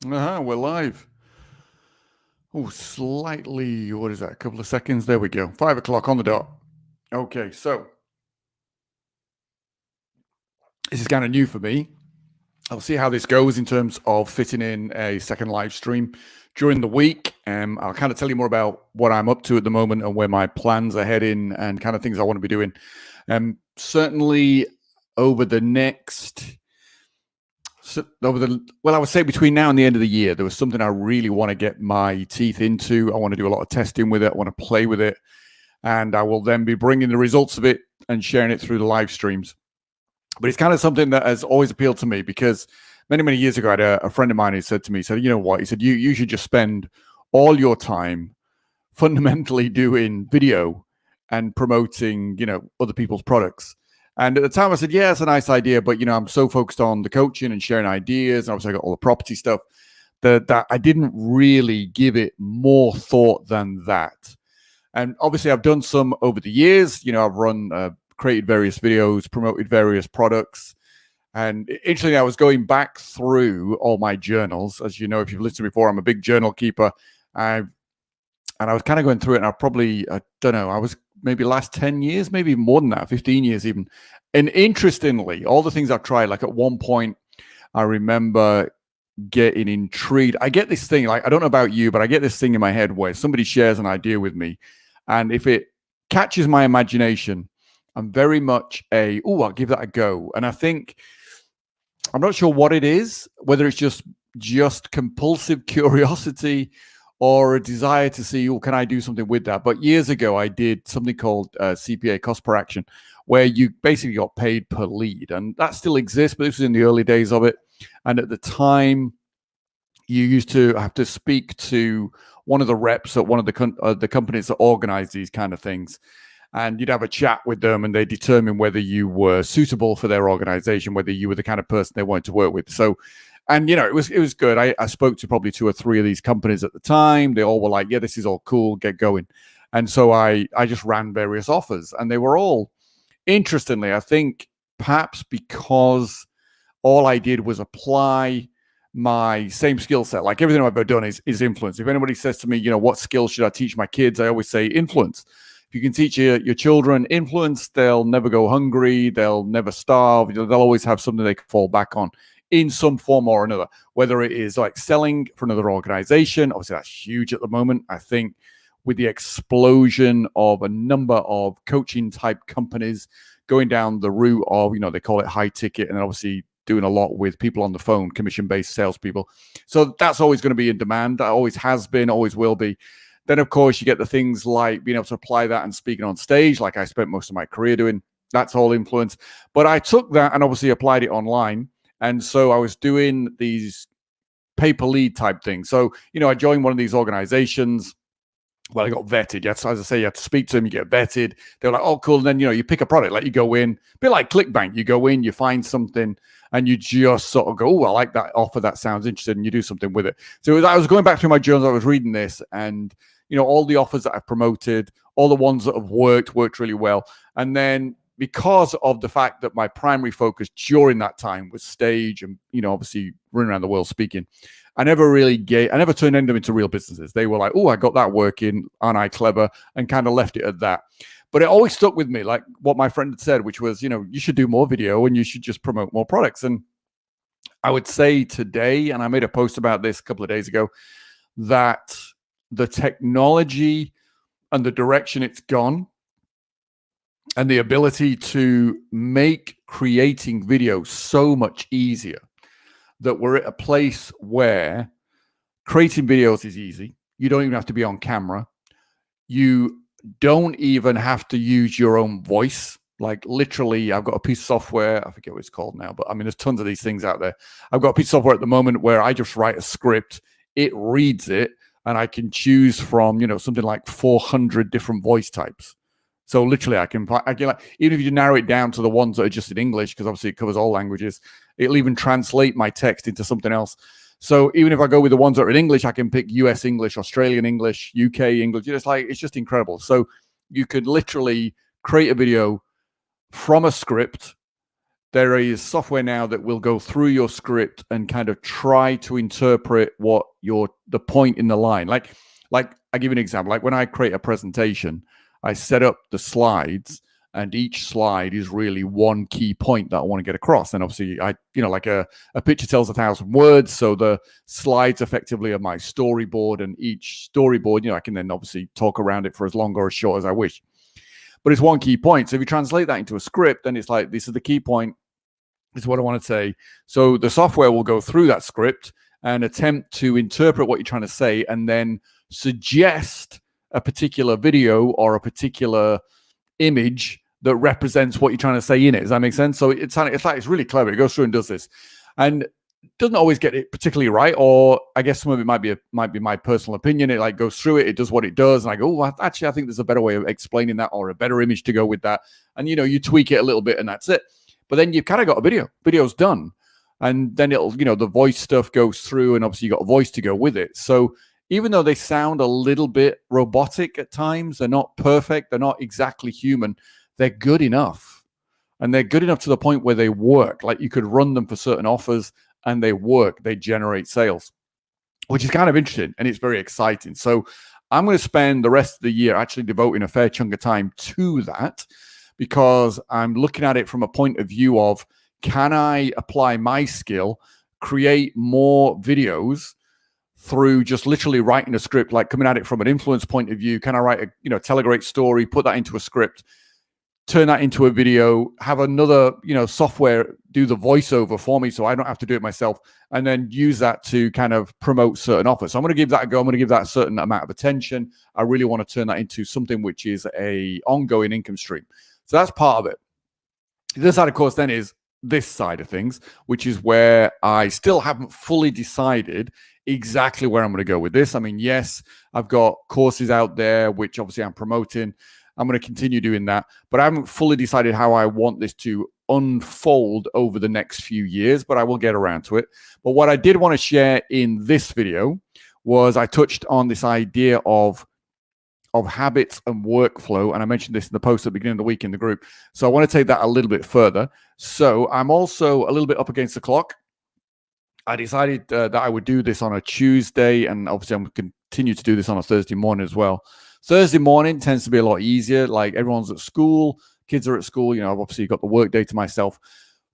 We're live. Oh, slightly, what is that? A couple of seconds. There we go. 5 o'clock on the dot. Okay, so this is kind of new for me. I'll see how this goes in terms of fitting in a second live stream during the week. I'll kind of tell you more about what I'm up to at the moment and where my plans are heading and kind of things I want to be doing. Certainly over the next I would say between now and the end of the year, there was something I really want to get my teeth into. I want to do a lot of testing with it. I want to play with it, and I will then be bringing the results of it and sharing it through the live streams. But it's kind of something that has always appealed to me because many years ago, I had a friend of mine who said to me, he said, you know what? He said, you should just spend all your time fundamentally doing video and promoting, other people's products. And at the time I said, yeah, it's a nice idea, but I'm so focused on the coaching and sharing ideas, and obviously I got all the property stuff that I didn't really give it more thought than that. And obviously I've done some over the years. I've created various videos, promoted various products. And interestingly, I was going back through all my journals. As you know, if you've listened before, I'm a big journal keeper. And I was kind of going through it, and I don't know, I was maybe last 10 years, maybe more than that, 15 years even. And interestingly, all the things I've tried, like at one point, I remember getting intrigued. I get this thing, like, I don't know about you, but I get this thing in my head where somebody shares an idea with me. And if it catches my imagination, I'm very much I'll give that a go. And I think, I'm not sure what it is, whether it's just compulsive curiosity or a desire to see, can I do something with that? But years ago, I did something called CPA, cost per action, where you basically got paid per lead. And that still exists, but this was in the early days of it. And at the time, you used to have to speak to one of the reps at one of the companies that organize these kind of things. And you'd have a chat with them, and they determine whether you were suitable for their organization, whether you were the kind of person they wanted to work with. So, and it was good. I spoke to probably 2 or 3 of these companies at the time. They all were like, yeah, this is all cool, get going. And so I just ran various offers, and they were all, interestingly, I think perhaps because all I did was apply my same skill set. Like everything I've ever done is influence. If anybody says to me, what skills should I teach my kids, I always say influence. If you can teach your children influence, they'll never go hungry, they'll never starve, they'll always have something they can fall back on in some form or another, whether it is like selling for another organization. Obviously, that's huge at the moment. I think with the explosion of a number of coaching type companies going down the route of, they call it high ticket, and obviously doing a lot with people on the phone, commission-based salespeople. So that's always going to be in demand. That always has been, always will be. Then, of course, you get the things like being able to apply that and speaking on stage, like I spent most of my career doing. That's all influence. But I took that and obviously applied it online. And so I was doing these pay per lead type things. So, I joined one of these organizations. Well, I got vetted. Yes, as I say, you have to speak to them, you get vetted. They're like, oh, cool. And then, you pick a product, like you go in, a bit like ClickBank. You go in, you find something, and you just sort of go, oh, I like that offer. That sounds interesting. And you do something with it. So I was going back through my journals, I was reading this, and, all the offers that I've promoted, all the ones that have worked really well. And then because of the fact that my primary focus during that time was stage and, obviously running around the world speaking, I never turned them into real businesses. They were like, oh, I got that working, aren't I clever? And kind of left it at that. But it always stuck with me, like what my friend had said, which was, you should do more video and you should just promote more products. And I would say today, and I made a post about this a couple of days ago, that the technology and the direction it's gone and the ability to make creating video so much easier, that we're at a place where creating videos is easy. You don't even have to be on camera. You don't even have to use your own voice. Like literally, I've got a piece of software, I forget what it's called now, but I mean, there's tons of these things out there. I've got a piece of software at the moment where I just write a script, it reads it, and I can choose from, something like 400 different voice types. So literally, I can like, even if you narrow it down to the ones that are just in English, because obviously it covers all languages, it'll even translate my text into something else. So even if I go with the ones that are in English, I can pick US English, Australian English, UK English. It's just incredible. So you could literally create a video from a script there is software now that will go through your script and kind of try to interpret what the point in the line. Like I give you an example. Like when I create a presentation, I set up the slides, and each slide is really one key point that I want to get across. And obviously, like a picture tells 1,000 words, so the slides effectively are my storyboard, and each storyboard, I can then obviously talk around it for as long or as short as I wish. But it's one key point. So if you translate that into a script, then it's like, this is the key point. This is what I want to say. So the software will go through that script and attempt to interpret what you're trying to say, and then suggest a particular video or a particular image that represents what you're trying to say in it. Does that make sense? So it's really clever. It goes through and does this, and doesn't always get it particularly right, or I guess some of it might be my personal opinion. It like goes through it, it does what it does, and I go, oh, actually, I think there's a better way of explaining that, or a better image to go with that, and you tweak it a little bit, and that's it. But then you've kind of got a video's done, and then it'll, the voice stuff goes through, and obviously you got a voice to go with it. So even though they sound a little bit robotic at times, they're not perfect, they're not exactly human, they're good enough. And they're good enough to the point where they work. Like you could run them for certain offers and they work, they generate sales, which is kind of interesting, and it's very exciting. So I'm going to spend the rest of the year actually devoting a fair chunk of time to that, because I'm looking at it from a point of view of, can I apply my skill, create more videos through just literally writing a script, like coming at it from an influence point of view? Can I write tell a great story, put that into a script, turn that into a video, have another, software do the voiceover for me so I don't have to do it myself, and then use that to kind of promote certain offers. So I'm going to give that a go. I'm going to give that a certain amount of attention. I really want to turn that into something which is a ongoing income stream. So that's part of it. The other side, of course, then is this side of things, which is where I still haven't fully decided exactly where I'm going to go with this. I mean, yes, I've got courses out there, which obviously I'm promoting. I'm going to continue doing that, but I haven't fully decided how I want this to unfold over the next few years, but I will get around to it. But what I did want to share in this video was I touched on this idea of habits and workflow, and I mentioned this in the post at the beginning of the week in the group. So I want to take that a little bit further. So I'm also a little bit up against the clock. I decided that I would do this on a Tuesday, and obviously I'm going to continue to do this on a Thursday morning as well. Thursday morning tends to be a lot easier. Like everyone's at school, kids are at school. I've obviously got the work day to myself.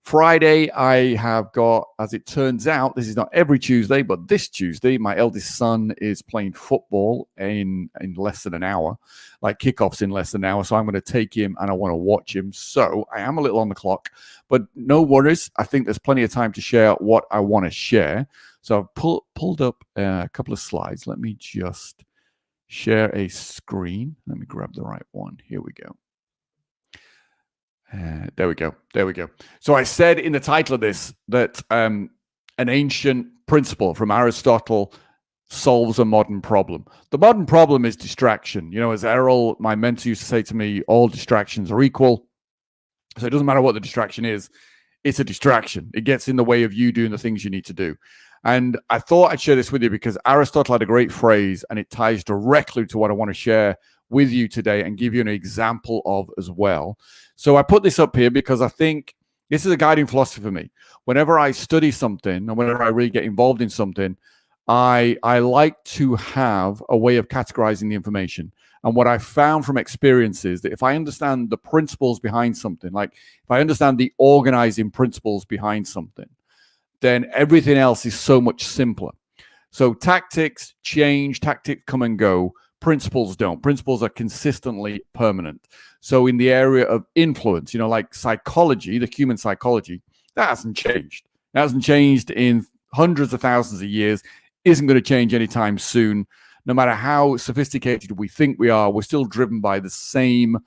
Friday, I have got, as it turns out, this is not every Tuesday, but this Tuesday, my eldest son is playing football in less than an hour, like kickoffs in less than an hour. So I'm going to take him and I want to watch him. So I am a little on the clock, but no worries. I think there's plenty of time to share what I want to share. So I've pulled up a couple of slides. Let me just share a screen. Let me grab the right one. Here we go. There we go. So I said in the title of this that an ancient principle from Aristotle solves a modern problem. The modern problem is distraction. As Errol, my mentor, used to say to me, all distractions are equal. So it doesn't matter what the distraction is, it's a distraction. It gets in the way of you doing the things you need to do. And I thought I'd share this with you because Aristotle had a great phrase, and it ties directly to what I want to share with you today and give you an example of as well. So I put this up here because I think this is a guiding philosophy for me. Whenever I study something and whenever I really get involved in something, I like to have a way of categorizing the information. And what I found from experience is that if I understand the principles behind something, like if I understand the organizing principles behind something, then everything else is so much simpler. So tactics change, tactics come and go. Principles don't. Principles are consistently permanent. So in the area of influence, like psychology, the human psychology, that hasn't changed. That hasn't changed in hundreds of thousands of years, isn't going to change anytime soon. No matter how sophisticated we think we are, we're still driven by the same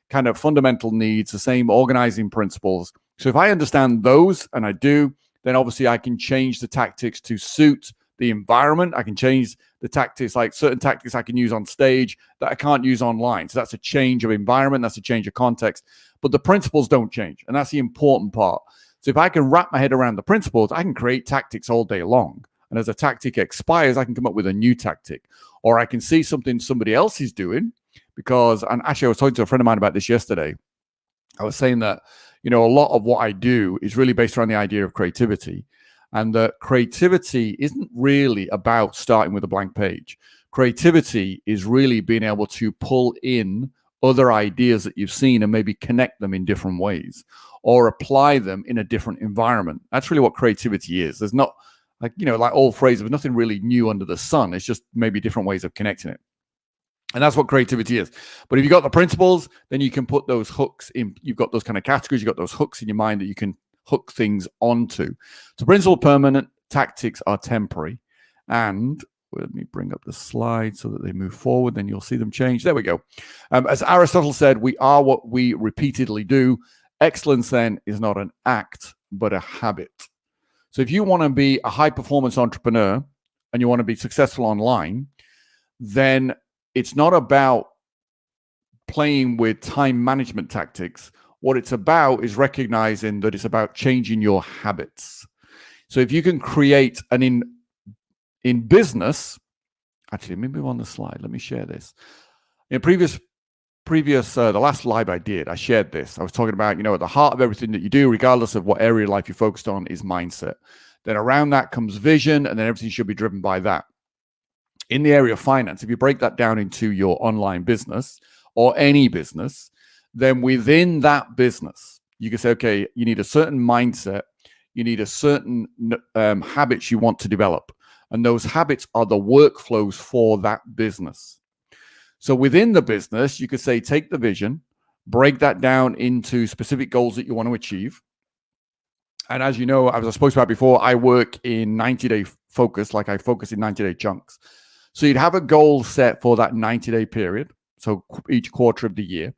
kind of fundamental needs, the same organizing principles. So if I understand those, and I do, then obviously I can change the tactics to suit the environment. I can change the tactics, like certain tactics I can use on stage that I can't use online. So that's a change of environment. That's a change of context. But the principles don't change. And that's the important part. So if I can wrap my head around the principles, I can create tactics all day long. And as a tactic expires, I can come up with a new tactic. Or I can see something somebody else is doing and actually I was talking to a friend of mine about this yesterday. I was saying that, a lot of what I do is really based around the idea of creativity. And that creativity isn't really about starting with a blank page. Creativity is really being able to pull in other ideas that you've seen and maybe connect them in different ways or apply them in a different environment. That's really what creativity is. There's not, like old phrase, there's nothing really new under the sun. It's just maybe different ways of connecting it. And that's what creativity is. But if you've got the principles, then you can put those hooks in. You've got those kind of categories. You've got those hooks in your mind that you can hook things onto. So principle permanent, tactics are temporary. And let me bring up the slide so that they move forward. Then you'll see them change. There we go. As Aristotle said, we are what we repeatedly do. Excellence then is not an act, but a habit. So if you want to be a high-performance entrepreneur and you want to be successful online, then it's not about playing with time management tactics. What it's about is recognizing that it's about changing your habits. So if you can create in business, actually, let me move on the slide. Let me share this. In previous the last live I did, I shared this. I was talking about, at the heart of everything that you do, regardless of what area of life you're focused on, is mindset. Then around that comes vision, and then everything should be driven by that. In the area of finance, if you break that down into your online business or any business, then within that business, you can say, okay, you need a certain mindset, you need a certain habits you want to develop. And those habits are the workflows for that business. So within the business, you could say, take the vision, break that down into specific goals that you want to achieve. And as you know, as I spoke about before, I work in 90-day focus, like I focus in 90-day chunks. So you'd have a goal set for that 90-day period, so each quarter of the year.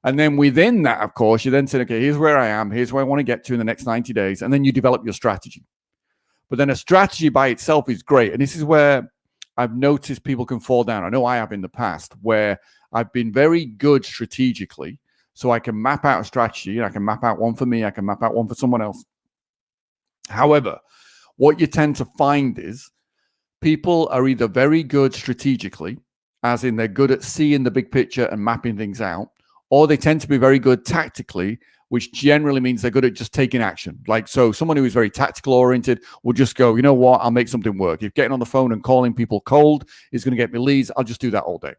And then within that, of course, you then say, okay, here's where I am, here's where I want to get to in the next 90 days. And then you develop your strategy. But then a strategy by itself is great. And this is where I've noticed people can fall down. I know I have in the past, where I've been very good strategically. So I can map out a strategy. I can map out one for me. I can map out one for someone else. However, what you tend to find is people are either very good strategically, as in they're good at seeing the big picture and mapping things out, or they tend to be very good tactically, which generally means they're good at just taking action. Like, so someone who is very tactical oriented will just go, you know what, I'll make something work. If getting on the phone and calling people cold is going to get me leads, I'll just do that all day.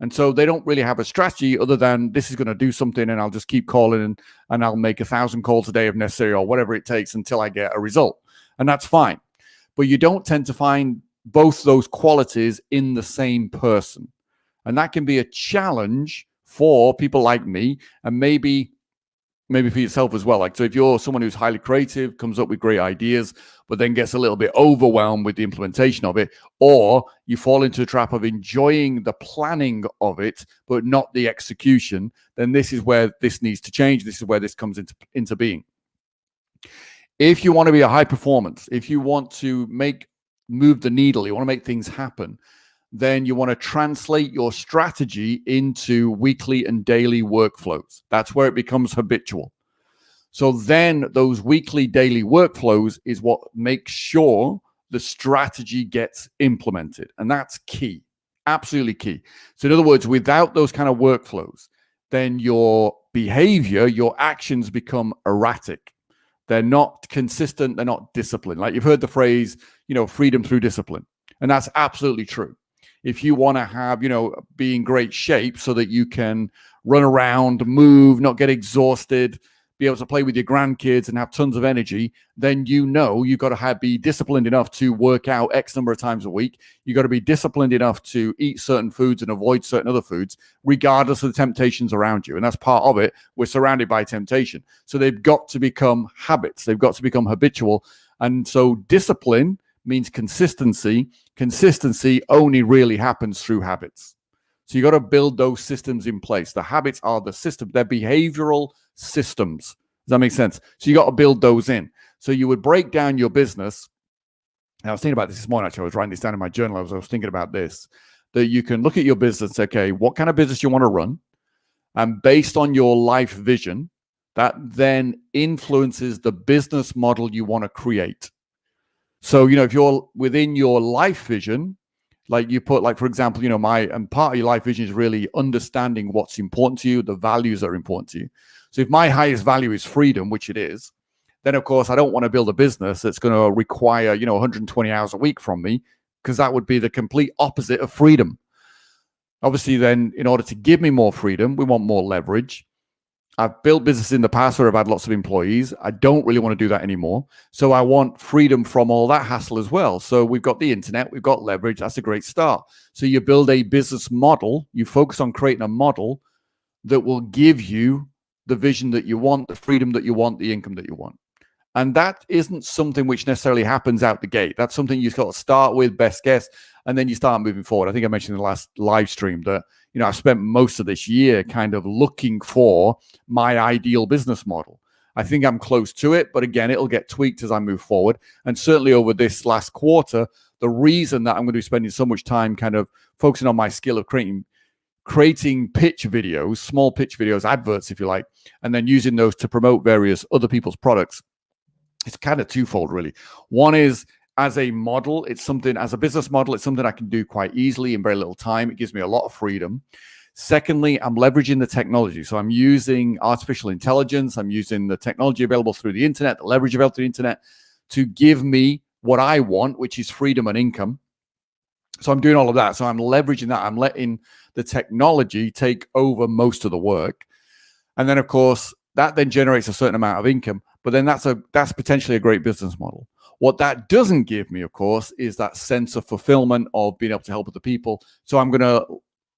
And so they don't really have a strategy other than this is going to do something and I'll just keep calling and I'll make 1,000 calls a day if necessary or whatever it takes until I get a result. And that's fine. But you don't tend to find both those qualities in the same person. And that can be a challenge for people like me and maybe for yourself as well. Like, so if you're someone who's highly creative, comes up with great ideas, but then gets a little bit overwhelmed with the implementation of it, or you fall into a trap of enjoying the planning of it, but not the execution, then this is where this needs to change. This is where this comes into being. If you want to be a high performance, if you want to move the needle, you want to make things happen, then you want to translate your strategy into weekly and daily workflows. That's where it becomes habitual. So then those weekly, daily workflows is what makes sure the strategy gets implemented. And that's key, absolutely key. So in other words, without those kind of workflows, then your behavior, your actions become erratic. They're not consistent. They're not disciplined. Like you've heard the phrase, freedom through discipline. And that's absolutely true. If you want to have, be in great shape so that you can run around, move, not get exhausted, be able to play with your grandkids and have tons of energy, then you've got to be disciplined enough to work out X number of times a week. You've got to be disciplined enough to eat certain foods and avoid certain other foods, regardless of the temptations around you. And that's part of it. We're surrounded by temptation. So they've got to become habits. They've got to become habitual. And so discipline means consistency. Consistency only really happens through habits. So you got to build those systems in place. The habits are the system. They're behavioral systems. Does that make sense? So you got to build those in. So you would break down your business. And I was thinking about this morning, actually. I was writing this down in my journal. I was thinking about this, that you can look at your business, okay, what kind of business you want to run? And based on your life vision, that then influences the business model you want to create. So, if you're within your life vision, like you put, like, for example, part of your life vision is really understanding what's important to you, the values that are important to you. So if my highest value is freedom, which it is, then of course I don't want to build a business that's going to require, 120 hours a week from me, because that would be the complete opposite of freedom. Obviously, then, in order to give me more freedom, we want more leverage. I've built business in the past where I've had lots of employees. I don't really want to do that anymore. So I want freedom from all that hassle as well. So we've got the internet, we've got leverage. That's a great start. So you build a business model, you focus on creating a model that will give you the vision that you want, the freedom that you want, the income that you want. And that isn't something which necessarily happens out the gate. That's something you've got to start with, best guess, and then you start moving forward. I think I mentioned in the last live stream that, I've spent most of this year kind of looking for my ideal business model. I think I'm close to it, but again, it'll get tweaked as I move forward. And certainly over this last quarter, the reason that I'm going to be spending so much time kind of focusing on my skill of creating pitch videos, small pitch videos, adverts, if you like, and then using those to promote various other people's products. It's kind of twofold, really. One is, as a model, it's something, as a business model, it's something I can do quite easily in very little time. It gives me a lot of freedom. Secondly, I'm leveraging the technology. So I'm using artificial intelligence. I'm using the technology available through the internet, the leverage available through the internet, to give me what I want, which is freedom and income. So I'm doing all of that. So I'm leveraging that. I'm letting the technology take over most of the work. And then, of course, that then generates a certain amount of income. But then that's potentially a great business model. What that doesn't give me, of course, is that sense of fulfillment of being able to help other people. So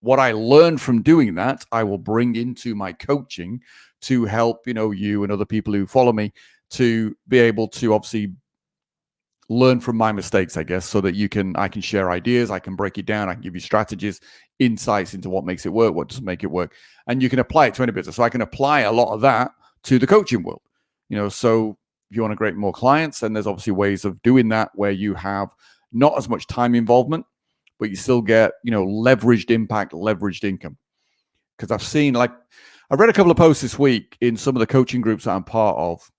what I learned from doing that, I will bring into my coaching to help, you and other people who follow me to be able to obviously learn from my mistakes, I guess, so that I can share ideas, I can break it down, I can give you strategies, insights into what makes it work, what doesn't make it work. And you can apply it to any business. So I can apply a lot of that to the coaching world. So if you want to create more clients, then there's obviously ways of doing that where you have not as much time involvement, but you still get, leveraged impact, leveraged income. Because I've read a couple of posts this week in some of the coaching groups that I'm part of,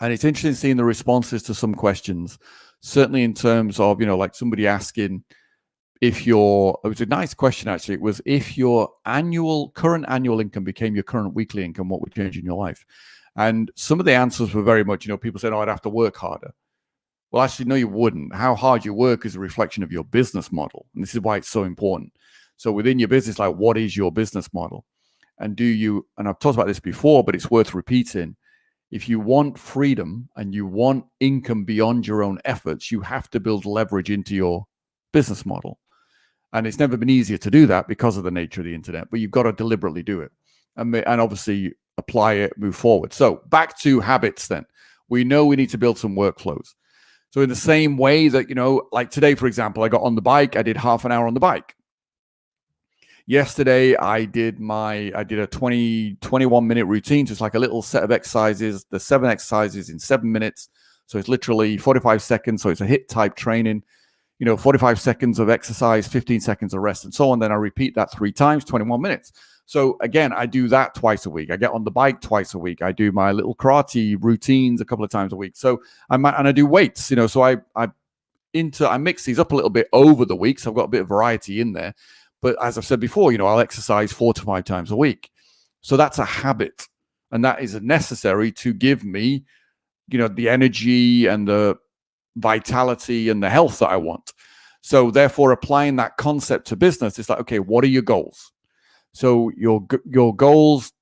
and it's interesting seeing the responses to some questions, certainly in terms of, like somebody asking it was a nice question, actually. It was, if your current annual income became your current weekly income, what would change in your life? And some of the answers were very much, people said, I'd have to work harder. Well, actually, no, you wouldn't. How hard you work is a reflection of your business model. And this is why it's so important. So within your business, like, what is your business model? And I've talked about this before, but it's worth repeating. If you want freedom and you want income beyond your own efforts, you have to build leverage into your business model. And it's never been easier to do that because of the nature of the internet, but you've got to deliberately do it. And obviously apply it, move forward. So back to habits then. We know we need to build some workflows. So in the same way that, like today, for example, I got on the bike, I did half an hour on the bike. Yesterday, I did a 21 minute routine. So it's like a little set of exercises, the 7 exercises in 7 minutes. So it's literally 45 seconds. So it's a HIIT type training, 45 seconds of exercise, 15 seconds of rest, and so on. Then I repeat that 3 times, 21 minutes. So again, I do that twice a week. I get on the bike twice a week. I do my little karate routines a couple of times a week. So I do weights, so I mix these up a little bit over the week. So I've got a bit of variety in there. But as I've said before, I'll exercise 4 to 5 times a week. So that's a habit. And that is necessary to give me, the energy and the vitality and the health that I want. So therefore, applying that concept to business, it's like, okay, what are your goals? So your goals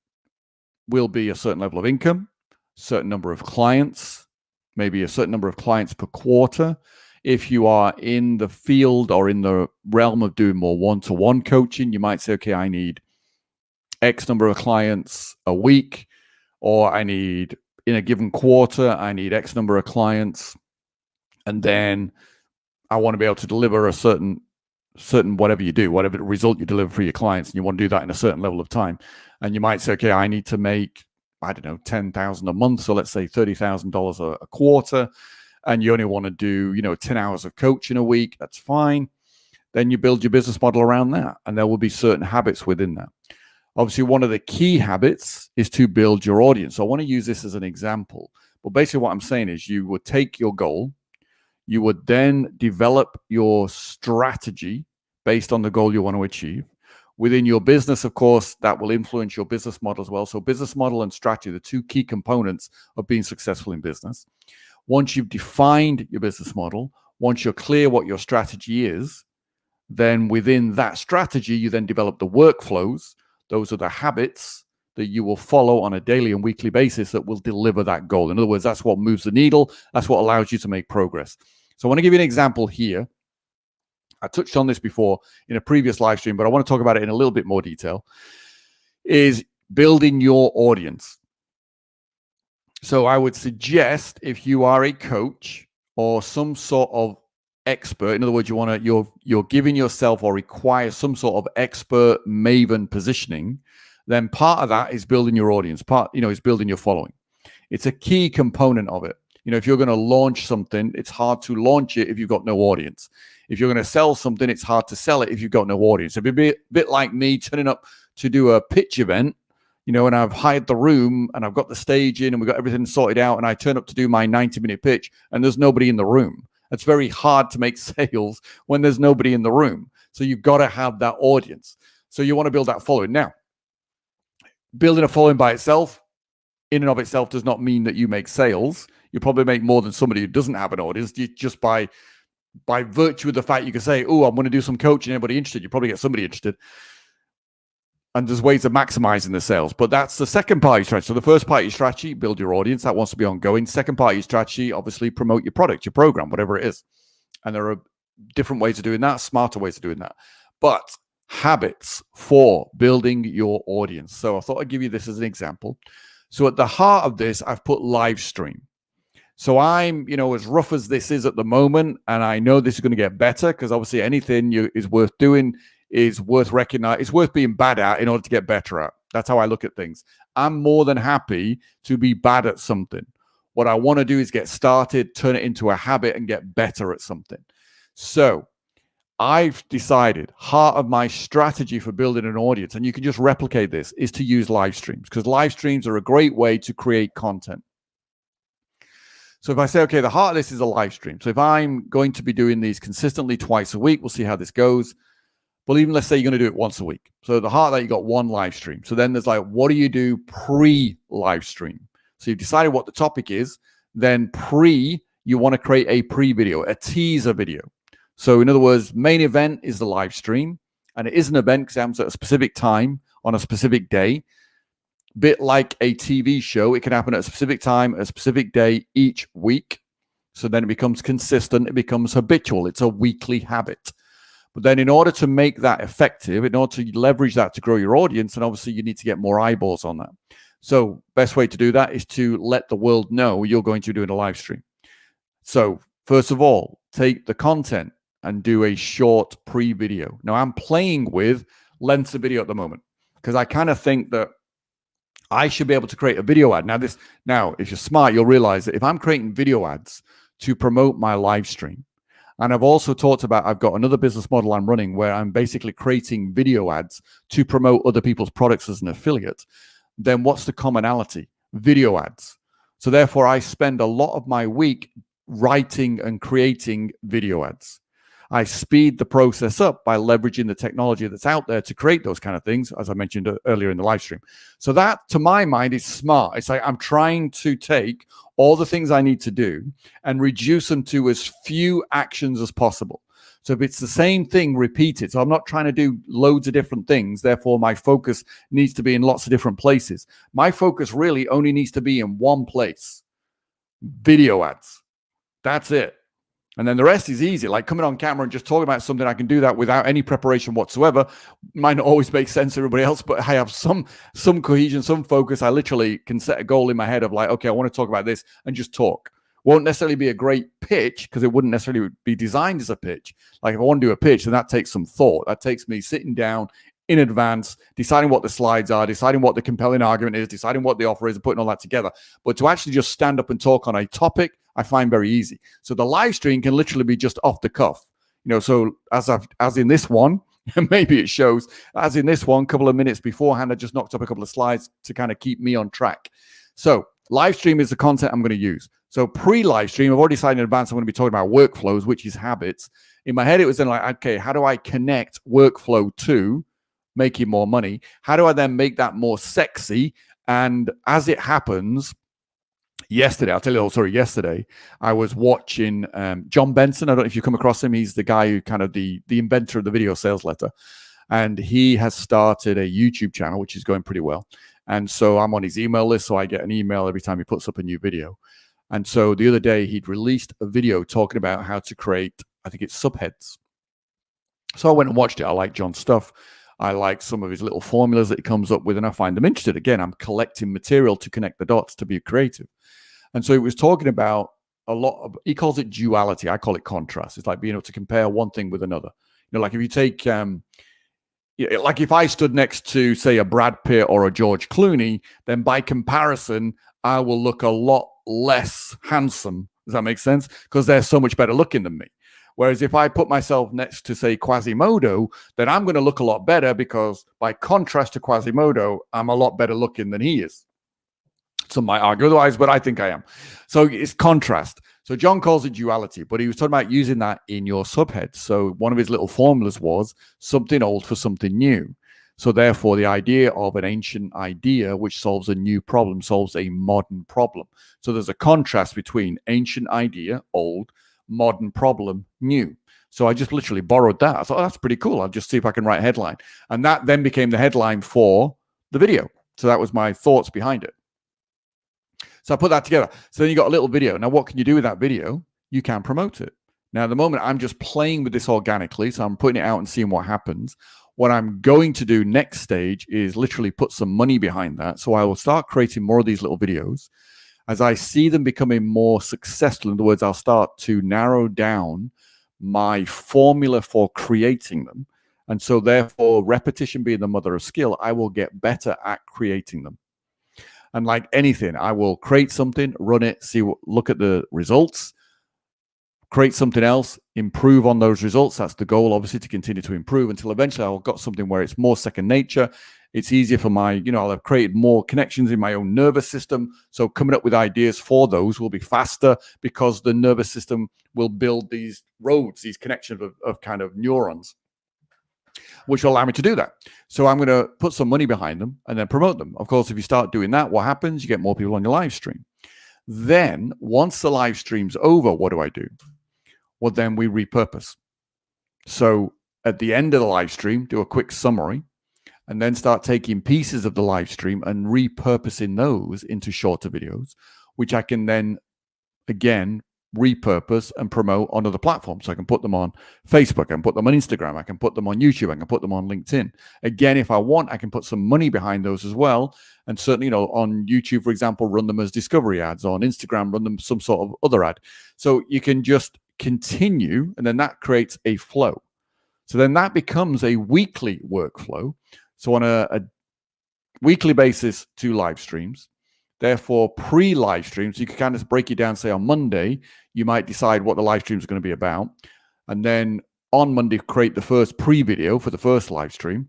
will be a certain level of income, certain number of clients, maybe a certain number of clients per quarter. If you are in the field or in the realm of doing more one-to-one coaching, you might say, okay, I need X number of clients a week, or I need, in a given quarter, I need X number of clients. And then I want to be able to deliver a certain whatever you do, whatever result you deliver for your clients, and you want to do that in a certain level of time. And you might say, okay, I need to make, I don't know, $10,000 a month. So let's say $30,000 a quarter. And you only want to do, 10 hours of coaching a week. That's fine. Then you build your business model around that. And there will be certain habits within that. Obviously, one of the key habits is to build your audience. So I want to use this as an example. But basically what I'm saying is, you would take your goal, you would then develop your strategy based on the goal you want to achieve, Within your business, of course, that will influence your business model as well. So business model and strategy, the two key components of being successful in business. Once you've defined your business model, once you're clear what your strategy is, then within that strategy, you then develop the workflows. Those are the habits that you will follow on a daily and weekly basis that will deliver that goal. In other words, that's what moves the needle. That's what allows you to make progress. So I want to give you an example here. I touched on this before in a previous live stream, but I want to talk about it in a little bit more detail, is building your audience. So I would suggest if you are a coach or some sort of expert, in other words, you're giving yourself or require some sort of expert maven positioning, then part of that is building your audience. Part, is building your following. It's a key component of it. If you're going to launch something, it's hard to launch it if you've got no audience. If you're going to sell something, it's hard to sell it if you've got no audience. It'd be a bit like me turning up to do a pitch event, and I've hired the room and I've got the stage in and we've got everything sorted out, and I turn up to do my 90-minute pitch and there's nobody in the room. It's very hard to make sales when there's nobody in the room. So you've got to have that audience. So you want to build that following. Now, building a following by itself, in and of itself, does not mean that you make sales. You probably make more than somebody who doesn't have an audience. You just by virtue of the fact you can say, oh, I'm going to do some coaching, anybody interested? You probably get somebody interested. And there's ways of maximizing the sales. But that's the second part of your strategy. So the first part of your strategy, build your audience. That wants to be ongoing. Second part of your strategy, obviously promote your product, your program, whatever it is. And there are different ways of doing that, smarter ways of doing that. But habits for building your audience. So I thought I'd give you this as an example. So at the heart of this, I've put live stream. So I'm, as rough as this is at the moment, and I know this is going to get better because obviously anything is worth doing is worth recognizing. It's worth being bad at in order to get better at. That's how I look at things. I'm more than happy to be bad at something. What I want to do is get started, turn it into a habit, and get better at something. So I've decided heart of my strategy for building an audience, and you can just replicate this, is to use live streams, because live streams are a great way to create content. So if I say, okay, the heart of this is a live stream. So if I'm going to be doing these consistently twice a week, we'll see how this goes. Well, even let's say you're going to do it once a week. So the heart of that, you got one live stream. So then there's like, what do you do pre-live stream? So you've decided what the topic is. Then you want to create a pre-video, a teaser video. So in other words, main event is the live stream. And it is an event because it happens at a specific time on a specific day. Bit like a TV show, it can happen at a specific time, a specific day each week. So then it becomes consistent, it becomes habitual. It's a weekly habit. But then in order to make that effective, in order to leverage that to grow your audience, and obviously you need to get more eyeballs on that. So best way to do that is to let the world know you're going to be doing a live stream. So first of all, take the content and do a short pre-video. Now I'm playing with lengths of video at the moment because I kind of think that I should be able to create a video ad. Now, if you're smart, you'll realize that if I'm creating video ads to promote my live stream, and I've also talked about, I've got another business model I'm running where I'm basically creating video ads to promote other people's products as an affiliate, then what's the commonality? Video ads. So therefore, I spend a lot of my week writing and creating video ads. I speed the process up by leveraging the technology that's out there to create those kind of things, as I mentioned earlier in the live stream. So that, to my mind, is smart. It's like I'm trying to take all the things I need to do and reduce them to as few actions as possible. So if it's the same thing, repeat it. So I'm not trying to do loads of different things. Therefore, my focus needs to be in lots of different places. My focus really only needs to be in one place: video ads. That's it. And then the rest is easy, like coming on camera and just talking about something. I can do that without any preparation whatsoever. Might not always make sense to everybody else, but I have some cohesion, some focus. I literally can set a goal in my head of like, okay, I want to talk about this and just talk. Won't necessarily be a great pitch because it wouldn't necessarily be designed as a pitch. Like if I want to do a pitch, then that takes some thought. That takes me sitting down in advance, deciding what the slides are, deciding what the compelling argument is, deciding what the offer is, and putting all that together. But to actually just stand up and talk on a topic, I find very easy. So the live stream can literally be just off the cuff. So as in this one, maybe it shows, as in this one, a couple of minutes beforehand, I just knocked up a couple of slides to kind of keep me on track. So live stream is the content I'm going to use. So pre-live stream, I've already decided in advance I'm going to be talking about workflows, which is habits. In my head, it was then like, okay, how do I connect workflow to making more money? How do I then make that more sexy? And as it happens, yesterday, I'll tell you the whole story. Yesterday, I was watching John Benson. I don't know if you come across him. He's the guy who kind of the inventor of the video sales letter. And he has started a YouTube channel, which is going pretty well. And so I'm on his email list. So I get an email every time he puts up a new video. And so the other day, he'd released a video talking about how to create, I think it's subheads. So I went and watched it. I like John's stuff. I like some of his little formulas that he comes up with, and I find them interested. Again, I'm collecting material to connect the dots to be creative. And so he was talking about a lot of, he calls it duality. I call it contrast. It's like being able to compare one thing with another. You know, like if you take, like if I stood next to, say, a Brad Pitt or a George Clooney, then by comparison, I will look a lot less handsome. Does that make sense? Because they're so much better looking than me. Whereas if I put myself next to, say, Quasimodo, then I'm going to look a lot better because by contrast to Quasimodo, I'm a lot better looking than he is. Some might argue otherwise, but I think I am. So it's contrast. So John calls it duality, but he was talking about using that in your subhead. So one of his little formulas was something old for something new. So therefore, the idea of an ancient idea which solves a new problem solves a modern problem. So there's a contrast between ancient idea, old, modern problem, new. So I just literally borrowed that. I thought, oh, that's pretty cool. I'll just see if I can write a headline. And that then became the headline for the video. So that was my thoughts behind it. So I put that together. So then you got a little video. Now, what can you do with that video? You can promote it. Now, at the moment, I'm just playing with this organically. So I'm putting it out and seeing what happens. What I'm going to do next stage is literally put some money behind that. So I will start creating more of these little videos. As I see them becoming more successful, in other words, I'll start to narrow down my formula for creating them. And so therefore, repetition being the mother of skill, I will get better at creating them. And like anything, I will create something, run it, look at the results, create something else, improve on those results. That's the goal, obviously, to continue to improve until eventually I've got something where it's more second nature. It's easier for my, I'll have created more connections in my own nervous system. So coming up with ideas for those will be faster because the nervous system will build these roads, these connections of kind of neurons, which will allow me to do that. So I'm going to put some money behind them and then promote them. Of course, if you start doing that, what happens? You get more people on your live stream. Then once the live stream's over, what do? Well, then we repurpose. So at the end of the live stream, do a quick summary and then start taking pieces of the live stream and repurposing those into shorter videos, which I can then, again, repurpose and promote on other platforms. So I can put them on Facebook, I can put them on Instagram, I can put them on YouTube, I can put them on LinkedIn. Again, if I want, I can put some money behind those as well. And certainly, on YouTube, for example, run them as discovery ads. On Instagram, run them some sort of other ad. So you can just continue, and then that creates a flow. So then that becomes a weekly workflow. So on a weekly basis, 2 live streams. Therefore, pre-live streams, you can kind of break it down, say on Monday, you might decide what the live streams are going to be about. And then on Monday, create the first pre-video for the first live stream.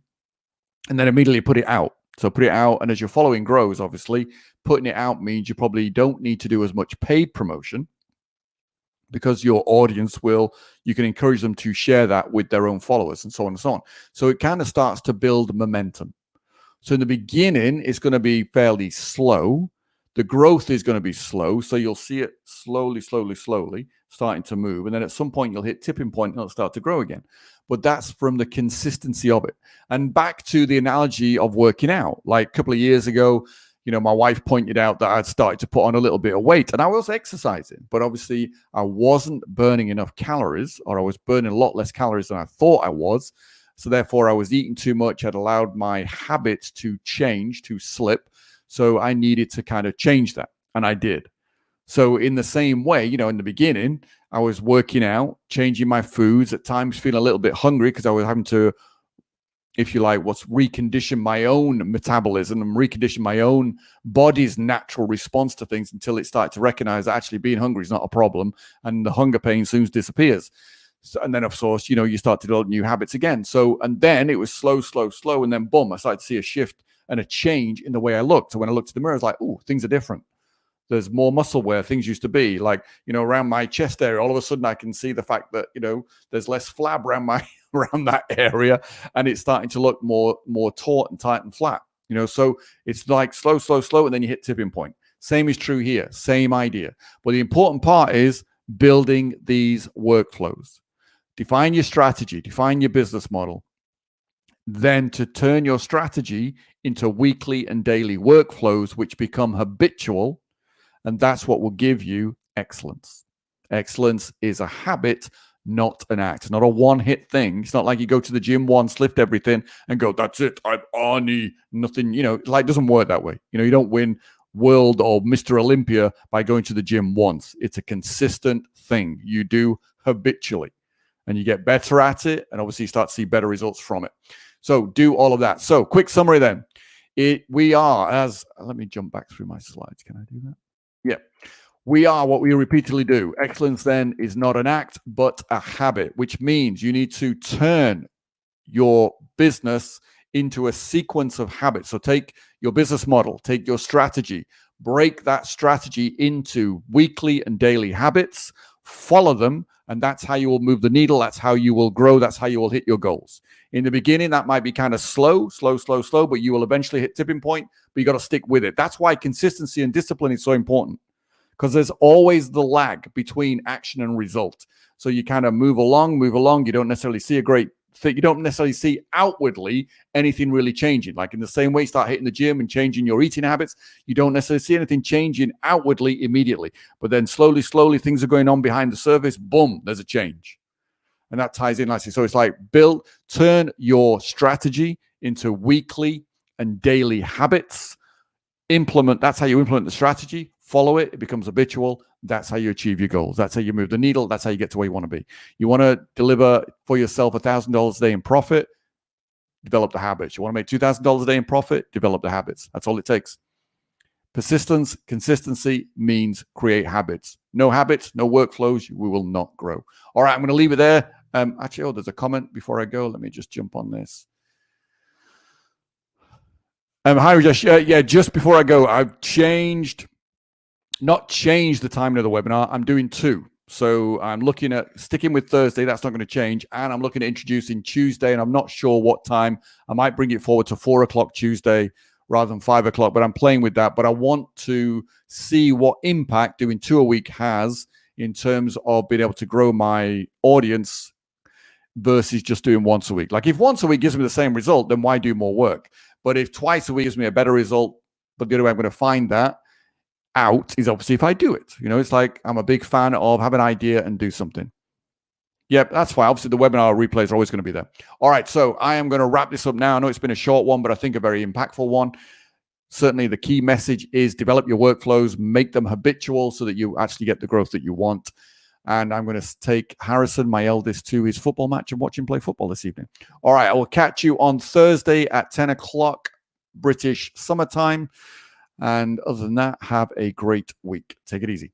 And then immediately put it out. So put it out. And as your following grows, obviously, putting it out means you probably don't need to do as much paid promotion because your audience you can encourage them to share that with their own followers and so on and so on. So it kind of starts to build momentum. So in the beginning, it's going to be fairly slow. The growth is going to be slow. So you'll see it slowly starting to move. And then at some point, you'll hit tipping point and it'll start to grow again. But that's from the consistency of it. And back to the analogy of working out. Like a couple of years ago, my wife pointed out that I'd started to put on a little bit of weight and I was exercising, but obviously I wasn't burning enough calories, or I was burning a lot less calories than I thought I was. So therefore I was eating too much. I'd allowed my habits to change, to slip. So I needed to kind of change that. And I did. So in the same way, in the beginning, I was working out, changing my foods, at times feeling a little bit hungry because I was having to, if you like, recondition my own metabolism and recondition my own body's natural response to things until it started to recognize that actually being hungry is not a problem and the hunger pain soon disappears. So, and then, of course, you start to develop new habits again. So, and then it was slow. And then, boom, I started to see a shift and a change in the way I looked. So when I looked in the mirror, I was like, oh, things are different. There's more muscle where things used to be, like, around my chest area. All of a sudden I can see the fact that, there's less flab around my around that area, and it's starting to look more taut and tight and flat. So it's like slow, and then you hit tipping point. Same is true here, same idea. But the important part is building these workflows. Define your strategy, define your business model. Then to turn your strategy into weekly and daily workflows, which become habitual, and that's what will give you excellence. Excellence is a habit, not an act, not a one-hit thing. It's not like you go to the gym once, lift everything, and go, that's it, I'm Arnie, nothing, it doesn't work that way. You don't win world or Mr. Olympia by going to the gym once. It's a consistent thing you do habitually, and you get better at it, and obviously you start to see better results from it. So do all of that. So quick summary then. Let me jump back through my slides. Can I do that? Yeah. We are what we repeatedly do. Excellence then is not an act, but a habit, which means you need to turn your business into a sequence of habits. So take your business model, take your strategy, break that strategy into weekly and daily habits, follow them, and that's how you will move the needle. That's how you will grow. That's how you will hit your goals. In the beginning, that might be kind of slow, but you will eventually hit tipping point, but you got to stick with it. That's why consistency and discipline is so important, because there's always the lag between action and result. So you kind of move along. You don't necessarily see a great thing. You don't necessarily see outwardly anything really changing. Like in the same way, you start hitting the gym and changing your eating habits, you don't necessarily see anything changing outwardly immediately. But then slowly, things are going on behind the surface. Boom, there's a change. And that ties in nicely. So it's like turn your strategy into weekly and daily habits. That's how you implement the strategy. Follow it. It becomes habitual. That's how you achieve your goals. That's how you move the needle. That's how you get to where you want to be. You want to deliver for yourself $1,000 a day in profit, develop the habits. You want to make $2,000 a day in profit, develop the habits. That's all it takes. Persistence, consistency means create habits. No habits, no workflows, we will not grow. All right, I'm going to leave it there. There's a comment before I go. Let me just jump on this. Hi, Rajesh. Yeah, just before I go, I've not changed the timing of the webinar. I'm doing 2. So I'm looking at sticking with Thursday. That's not going to change. And I'm looking at introducing Tuesday, and I'm not sure what time. I might bring it forward to 4 o'clock Tuesday rather than 5 o'clock, but I'm playing with that. But I want to see what impact doing 2 a week has in terms of being able to grow my audience versus just doing once a week. Like if once a week gives me the same result, then why do more work? But if twice a week gives me a better result, but the only way I'm going to find that out is obviously if I do it. It's like I'm a big fan of have an idea and do something. Yep, that's fine. Obviously, the webinar replays are always going to be there. All right, so I am going to wrap this up now. I know it's been a short one, but I think a very impactful one. Certainly, the key message is develop your workflows, make them habitual so that you actually get the growth that you want. And I'm going to take Harrison, my eldest, to his football match and watch him play football this evening. All right, I will catch you on Thursday at 10 o'clock British summertime. And other than that, have a great week. Take it easy.